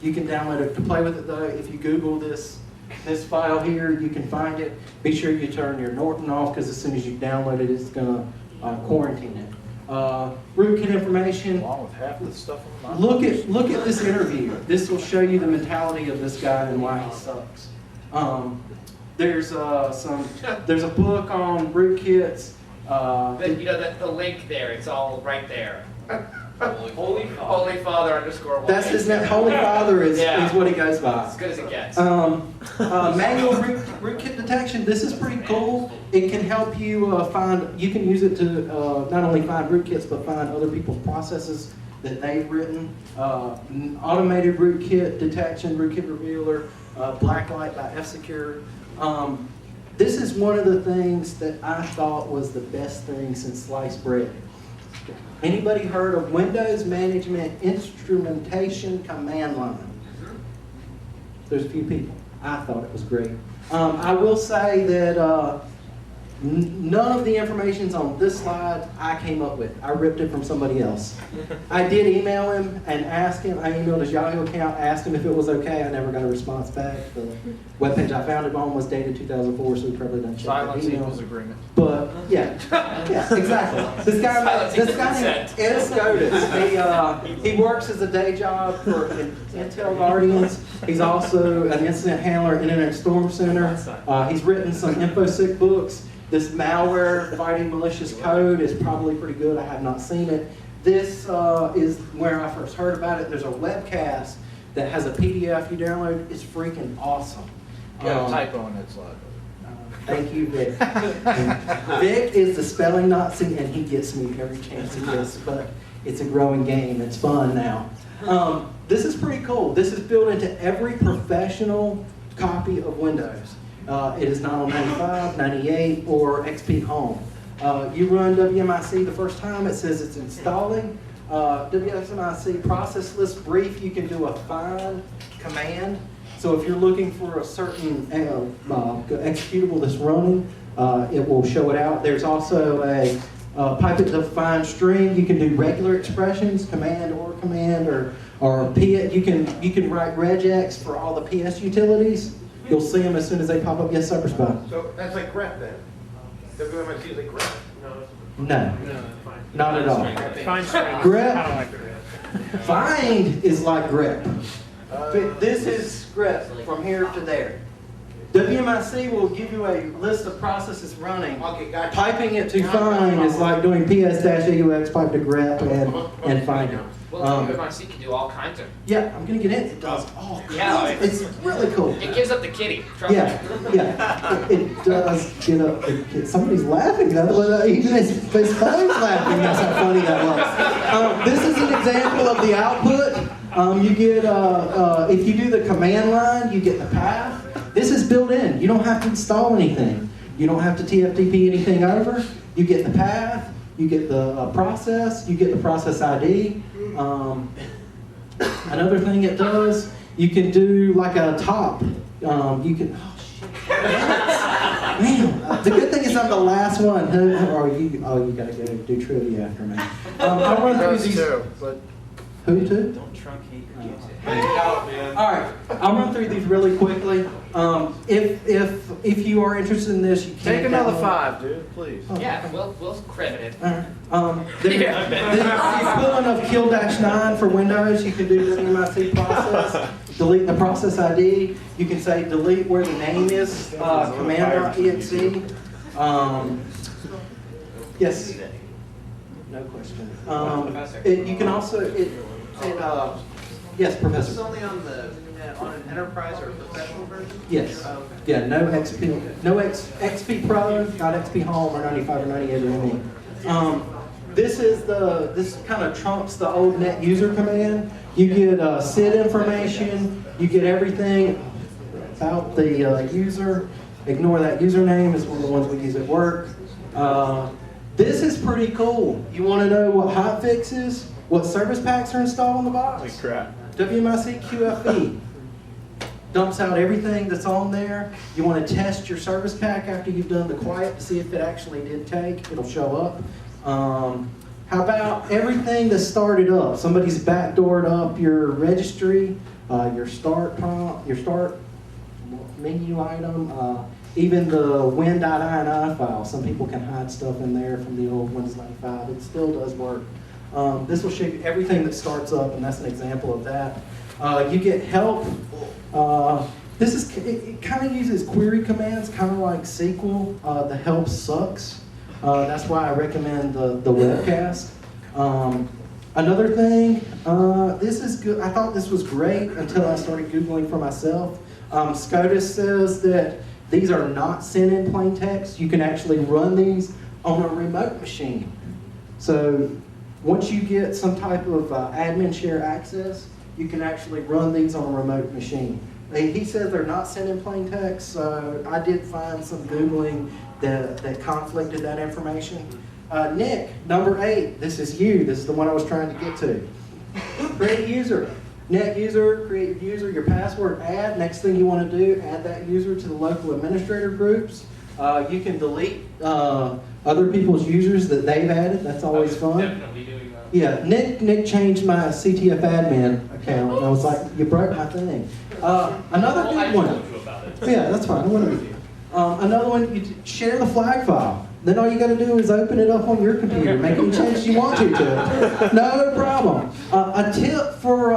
You can download it to play with it though. If you Google this file here, you can find it. Be sure you turn your Norton off because as soon as you download it, it's going to quarantine it. Rootkit information. Along with half the stuff on Look at this interview. This will show you the mentality of this guy and why he sucks. There's a book on rootkits. The link there, it's all right there. Holy Father _ That's his name. Holy Father is what he goes by. As good as it gets. Manual rootkit detection. This is pretty cool. It can help you find. You can use it to not only find rootkits but find other people's processes that they've written. Automated rootkit detection, rootkit revealer, Blacklight by F-Secure. This is one of the things that I thought was the best thing since sliced bread. Anybody heard of Windows Management Instrumentation Command Line? There's a few people. I thought it was great. I will say that None of the information's on this slide I came up with. I ripped it from somebody else. I did email him and ask him, I emailed his Yahoo account, asked him if it was okay. I never got a response back. The webpage I found it on was dated 2004, so he probably didn't check Silence the email. equals agreement. But yeah, yeah, exactly. This guy named Ed Scotus, he works as a day job for Intel Guardians. He's also an incident handler at Internet Storm Center. He's written some InfoSec books. This malware fighting malicious code is probably pretty good. I have not seen it. This is where I first heard about it. There's a webcast that has a PDF you download. It's freaking awesome. You got a typo in that slide. Thank you, Vic. Vic is the spelling Nazi, and he gets me every chance he gets, but it's a growing game. It's fun now. This is pretty cool. This is built into every professional copy of Windows. It is not on 95, 98, or XP Home. You run WMIC the first time, it says it's installing. WMIC process list brief, you can do a find command. So if you're looking for a certain executable that's running, it will show it out. There's also a pipe it defined string. You can do regular expressions, command, or P. You can write regex for all the PS utilities. You'll see them as soon as they pop up. Yes, Cyberspy. So that's like grep then? WMIC is like grep? No, not at all. Fine string. Grep. I don't like grep. Find is like grep. This is grep from here to there. WMIC will give you a list of processes running. Okay, gotcha. Piping it to find is like doing ps-aux pipe to grep and find it. Well, WMIC can do all kinds of. Yeah, I'm gonna get in. It does all kinds. Yeah, It's really cool. It gives up the kitty. Trust me. Yeah. It does get up. Somebody's laughing. Even his phone's laughing. That's how funny that was. This is an example of the output. You get if you do the command line, you get the path. This is built in. You don't have to install anything. You don't have to TFTP anything over. You get the path. You get the process. You get the process ID. Another thing it does, you can do like a top. You can. Oh shit! Man, the good thing is I'm the last one. You gotta go do trivia after me. I'll run through these. Who too? Don't truncate your music. All right, I'll run through these really quickly. If you are interested in this, you can Take another 5, dude, please. Yeah, we'll credit it. The equivalent of kill-9 for Windows, you can do WMIC process, delete the process ID. You can say delete where the name is, command.exe. Yes. No question. You can also yes, Professor. Is this only on an enterprise or professional version? Yes. Oh, okay. Yeah, no XP Pro, not XP Home or 95 or 98 or ME. This kind of trumps the old net user command. You get SID information. You get everything about the user. Ignore that username. It's one of the ones we use at work. This is pretty cool. You want to know what hotfix is? What service packs are installed on the box? Holy crap. WMIC QFE dumps out everything that's on there. You want to test your service pack after you've done the quiet to see if it actually did take. It'll show up. How about everything that started up? Somebody's backdoored up your registry, your start prompt, your start menu item, even the win.ini file. Some people can hide stuff in there from the old Windows 95. It still does work. This will show you everything that starts up, and that's an example of that. You get help. It kind of uses query commands, kind of like SQL. The help sucks. That's why I recommend the webcast. Another thing, this is good. I thought this was great until I started Googling for myself. SCOTUS says that these are not sent in plain text. You can actually run these on a remote machine. So once you get some type of admin share access, you can actually run these on a remote machine. He says they're not sent in plain text, so I did find some Googling that conflicted that information. Nick, number 8, this is you. This is the one I was trying to get to. Create a user. Net user, create your user, your password, add. Next thing you want to do, add that user to the local administrator groups. You can delete other people's users that they've added. That's always fun. Definitely doing that. Yeah, Nick changed my CTF admin account, and I was like, you broke my thing. Another Well, I good one. told you about it. Yeah, that's fine. I want to do. Another one, you share the flag file. Then all you got to do is open it up on your computer, make any changes you want to it. No problem. A tip for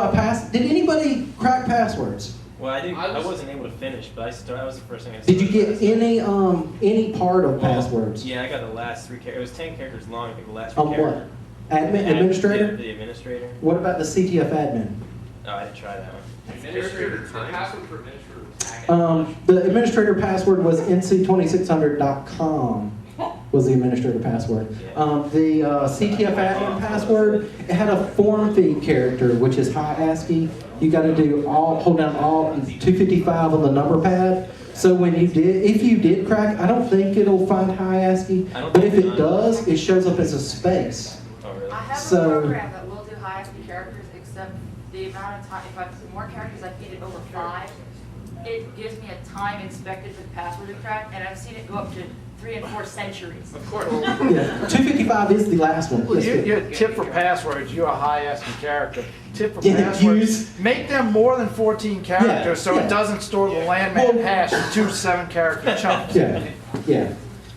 did anybody crack passwords? Well, I wasn't able to finish, but that was the first thing I Did you started. get any part of passwords? Yeah, I got the last 3 characters. It was 10 characters long. I think the last 3 On characters. what? Administrator? Yeah, the administrator. What about the CTF admin? Oh, I didn't try that one. Administrator, the password for administrator was hacking. The administrator password was nc2600.com was the administrator password. The CTF admin password, it had a form feed character, which is high ASCII. You got to do hold down Alt and 255 on the number pad. So when if you did crack, I don't think it'll find high ASCII, but if it does, it shows up as a space. Oh, really? I have So- a program that will do high ASCII characters, except the amount of time, if I put more characters, I feed it over 5, it gives me a time expected for the password to crack, and I've seen it go up to 3 and 4 centuries. Of course. Yeah, 255 is the last one. Well, Yes, you tip for passwords, you're a high ASCII character. Tip for Yeah, passwords, make them more than 14 characters so yeah. it doesn't store the landman hash in 2 7-character chunks. Yeah.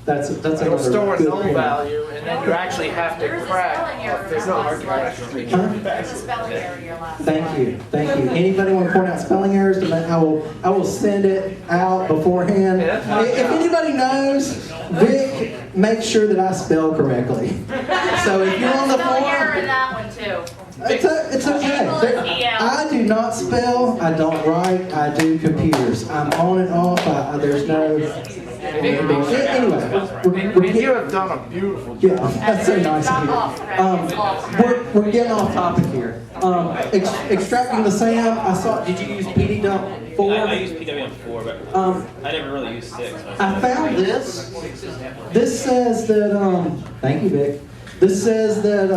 That's It'll another store a good null point. value, and then you actually have to There is a crack. spelling error There's in no your last slide. Huh? There's a spelling error in your last slide. Thank you. Anybody want to point out spelling errors? I will send it out beforehand. Yeah, that's my If job. anybody knows, Vic makes sure that I spell correctly. So if you're on the Spelling error in forum, that one too. it's okay. I do not spell. I don't write. I do computers. I'm on and off. There's no. Anyway, You have done a beautiful job. yeah, that's so nice of you. Off, Brad. It's off. We're getting off topic here. Extracting the SAM, I saw, did you use PD dump 4? I used PWM 4, but I never really used 6. I found this. This says that, thank you, Vic. This says that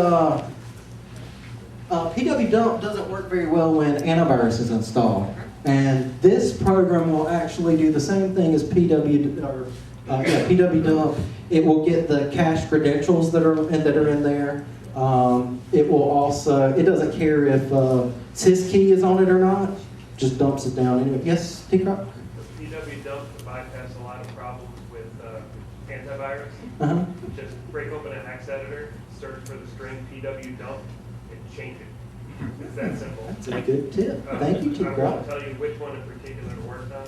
PW dump doesn't work very well when antivirus is installed. And this program will actually do the same thing as PW dump. It will get the cache credentials that are in there. It will also, it doesn't care if syskey is on it or not, just dumps it down anyway. Yes, T-Crop? The PW dump to bypass a lot of problems with antivirus. Uh-huh. Just break open a hex editor, search for the string PW dump, and change it. It's that simple. That's a good tip. Thank you, I won't T-Crop. tell you which one in particular to work on,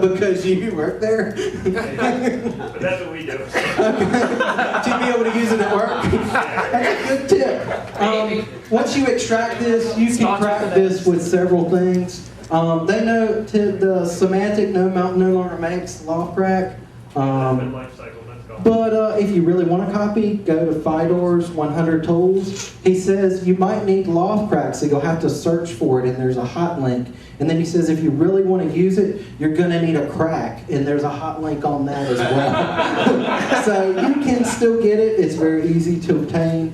Because you work there? but that's what we do. To be able to use it at work? That's a good tip. Once you extract this, you can crack this with several things. They know the semantic no longer makes loft crack. Life cycle, that's gone. But if you really want a copy, go to Fidor's 100 Tools. He says you might need loft crack, so you'll have to search for it, and there's a hot link. And then he says if you really want to use it, you're going to need a crack, and there's a hot link on that as well. So you can still get it. It's very easy to obtain.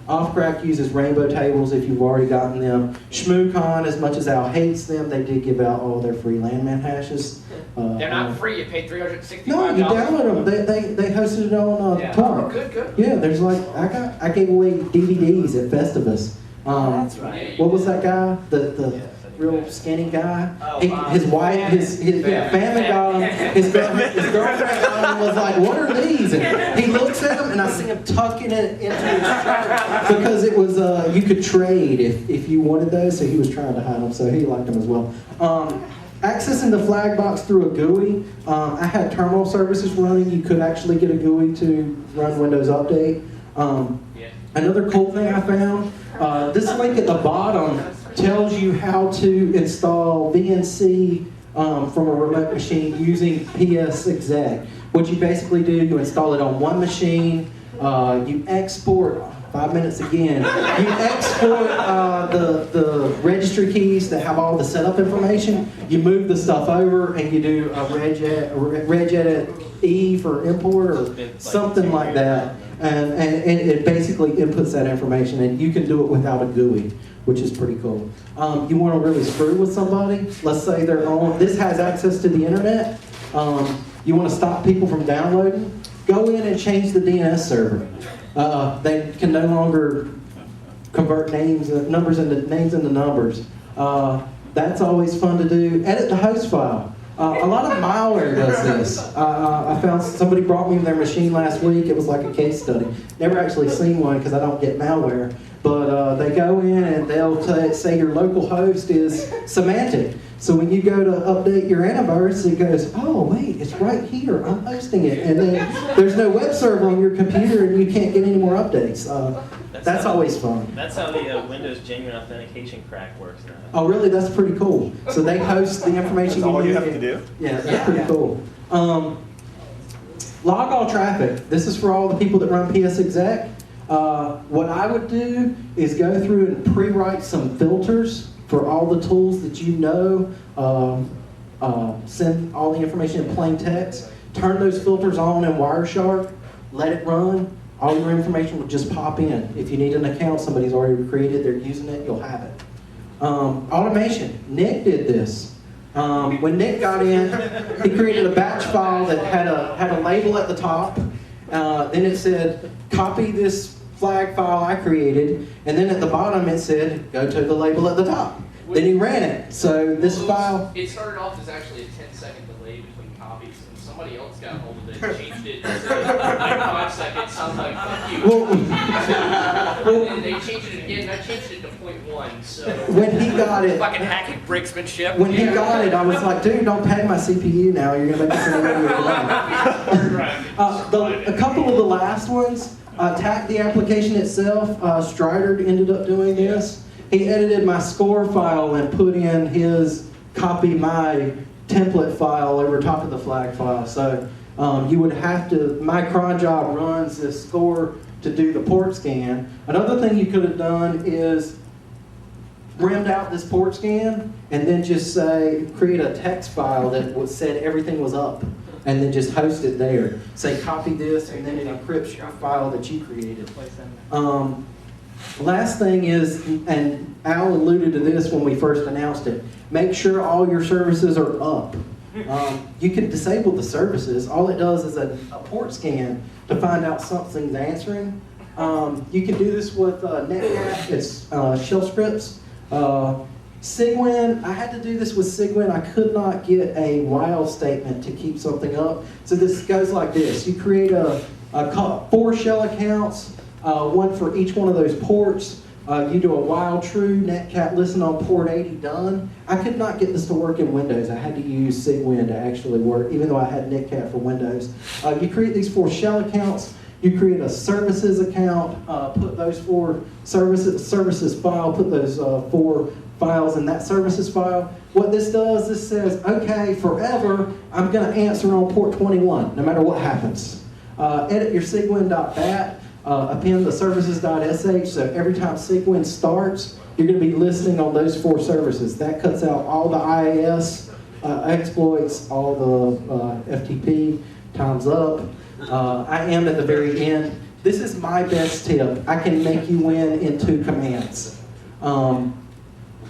Offcrack uses rainbow tables if you've already gotten them. ShmooCon, as much as Al hates them, they did give out all their free landman hashes. They're not free, you pay $365. No, you download them. They hosted it on Yeah. torrent. Good. Yeah, there's like I gave away DVDs at Festivus. That's right. What was that guy? The real skinny guy. His wife, his family got him. His girlfriend got him and was like, "What are these?" And he looks at them, and I see him tucking it into his shirt because it was you could trade if you wanted those. So he was trying to hide them, so he liked them as well. Accessing the flag box through a GUI. I had terminal services running. You could actually get a GUI to run Windows Update. Another cool thing I found, this link at the bottom tells you how to install VNC from a remote machine using PS exec. What you basically do, you install it on one machine, you export, 5 minutes again, you export the registry keys that have all the setup information, you move the stuff over and you do a regedit E for import or something like that. And it basically inputs that information, and you can do it without a GUI, which is pretty cool. You want to really screw with somebody? Let's say they're on, this has access to the internet. You want to stop people from downloading? Go in and change the DNS server. They can no longer convert numbers into numbers. That's always fun to do. Edit the host file. A lot of malware does this. I found somebody brought me their machine last week. It was like a case study. Never actually seen one because I don't get malware. But they go in and they'll say your local host is semantic. So when you go to update your antivirus, it goes, oh wait, it's right here. I'm hosting it. And then there's no web server on your computer and you can't get any more updates. That's always fun. That's how the Windows genuine authentication crack works now. Oh really? That's pretty cool. So they host the information That's all need. you have to do? Yeah, that's pretty cool. Log all traffic. This is for all the people that run PS Exec. What I would do is go through and pre-write some filters for all the tools that you know, send all the information in plain text, turn those filters on in Wireshark, let it run, all your information will just pop in. If you need an account, somebody's already created, they're using it, you'll have it. Automation, Nick did this. When Nick got in, he created a batch file that had a label at the top, then it said, copy this flag file I created, and then at the bottom it said, go to the label at the top. Then he ran it. So this file... It started off as actually a 10-second delay between copies, and somebody else got hold of it and changed it to like 5 seconds. I was like, fuck you. And they changed it again, and I changed it to 0.1, so... When he got it... Fucking hacking brinksmanship. When he got it, I was like, dude, don't pay my CPU now. You're going to make me send it A couple of the last ones, attacked the application itself. Strider ended up doing this. He edited my score file and put in his copy my template file over top of the flag file. So you would have to, my cron job runs this score to do the port scan. Another thing you could have done is rimmed out this port scan and then just say, create a text file that said everything was up and then just host it there. Say copy this and then it encrypts your file that you created. Last thing is, and Al alluded to this when we first announced it, make sure all your services are up. You can disable the services. All it does is a port scan to find out something's answering. You can do this with netcat, it's shell scripts. Sigwin, I had to do this with Sigwin. I could not get a while statement to keep something up. So this goes like this. You create 4 shell accounts, one for each one of those ports. You do a while true, netcat listen on port 80 done. I could not get this to work in Windows. I had to use Sigwin to actually work, even though I had netcat for Windows. You create these 4 shell accounts. You create a services account, put those 4 services file, put those 4 files in that services file. What this does, this says, okay, forever, I'm going to answer on port 21, no matter what happens. Edit your sigwin.bat, append the services.sh, so every time Sigwin starts, you're going to be listening on those 4 services. That cuts out all the IIS exploits, all the FTP, time's up. I am at the very end. This is my best tip. I can make you win in 2 commands.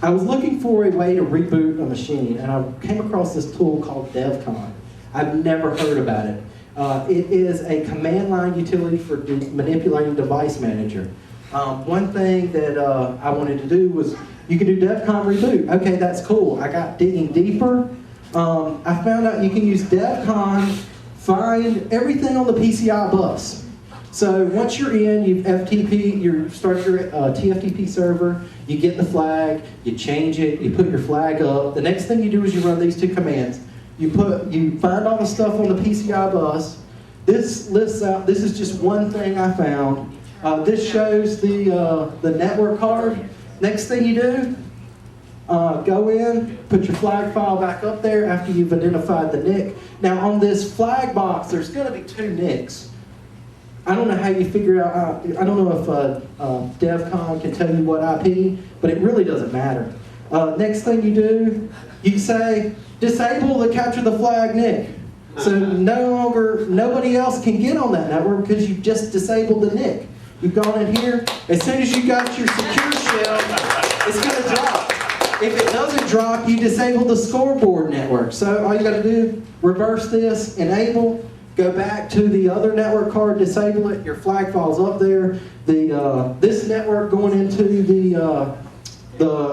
I was looking for a way to reboot a machine, and I came across this tool called DevCon. I've never heard about it. It is a command line utility for manipulating device manager. One thing that I wanted to do was, you can do DevCon reboot. Okay, that's cool. I got digging deeper. I found out you can use DevCon, find everything on the PCI bus. So once you're in, you've FTP, you start your TFTP server, you get the flag, you change it, you put your flag up. The next thing you do is you run these 2 commands. You find all the stuff on the PCI bus. This lists out, this is just one thing I found. This shows the network card. Next thing you do, go in, put your flag file back up there after you've identified the NIC. Now on this flag box, there's going to be 2 NICs. I don't know how you figure out, I don't know if DevCon can tell you what IP, but it really doesn't matter. Next thing you do, you say, disable the capture the flag NIC. So nobody else can get on that network because you've just disabled the NIC. You've gone in here, as soon as you got your secure shell, it's going to drop. if it doesn't drop, you disable the scoreboard network. So all you gotta do, reverse this, enable, go back to the other network card, disable it, your flag falls up there. This network going into the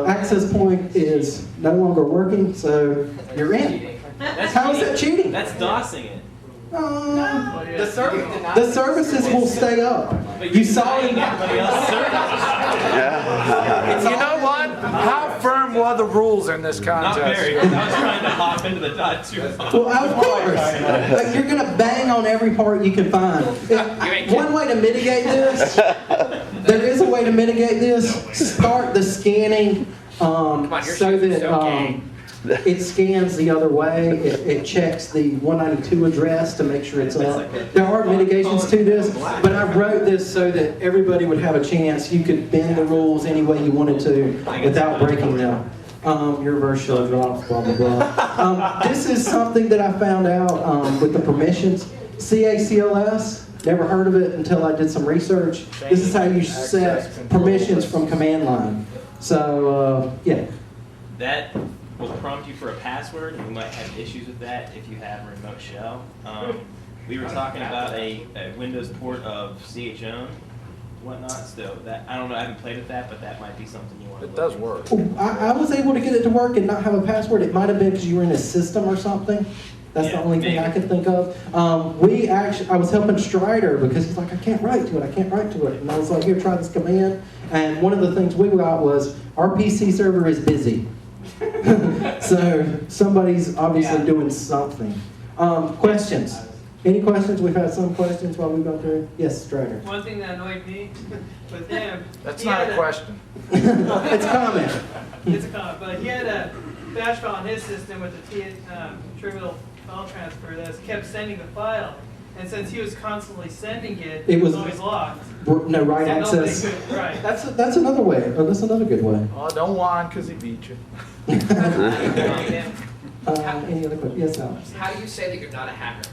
access point is no longer working, so you're in. How is that cheating? That's DOSing it. The services will stay up. You saw it. You know what? How firm were the rules in this Not contest? very, 'cause I was trying to hop into the dot too. Well, of course. Like, you're gonna bang on every part you can find. One way to mitigate this, there is a way to mitigate this. Start the scanning so that it scans the other way. It checks the 192 address to make sure it's up. There are mitigations to this, but I wrote this so that everybody would have a chance. You could bend the rules any way you wanted to without breaking them. Your reverse shell drops, blah, blah, blah. This is something that I found out with the permissions. CACLS, never heard of it until I did some research. This is how you set permissions from command line. So, yeah. That will prompt you for a password, and you might have issues with that if you have a remote shell. We were talking about a Windows port of CHOwn, whatnot. So that I don't know, I haven't played with that, but that might be something you want to. It does work. I was able to get it to work and not have a password. It might have been because you were in a system or something. That's the only thing I could think of. I was helping Strider because he's like, I can't write to it. And I was like, here, try this command. And one of the things we got was, our PC server is busy. So somebody's obviously doing something. Questions? Any questions? We've had some questions while we've gone through. Yes, Strider. One thing that annoyed me with him. That's he not had a question. It's a comment. It's a comment, but he had a bash file on his system with the trivial file transfer that kept sending the file. And since he was constantly sending it, it was always locked. No write So nobody access. could- right. That's another way. Or that's another good way. Oh, don't whine because he beat you. Any other questions? Yes, Alex. How do you say that you're not a hacker?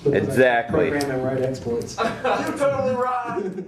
Because I Exactly. program and write exploits. You're totally right.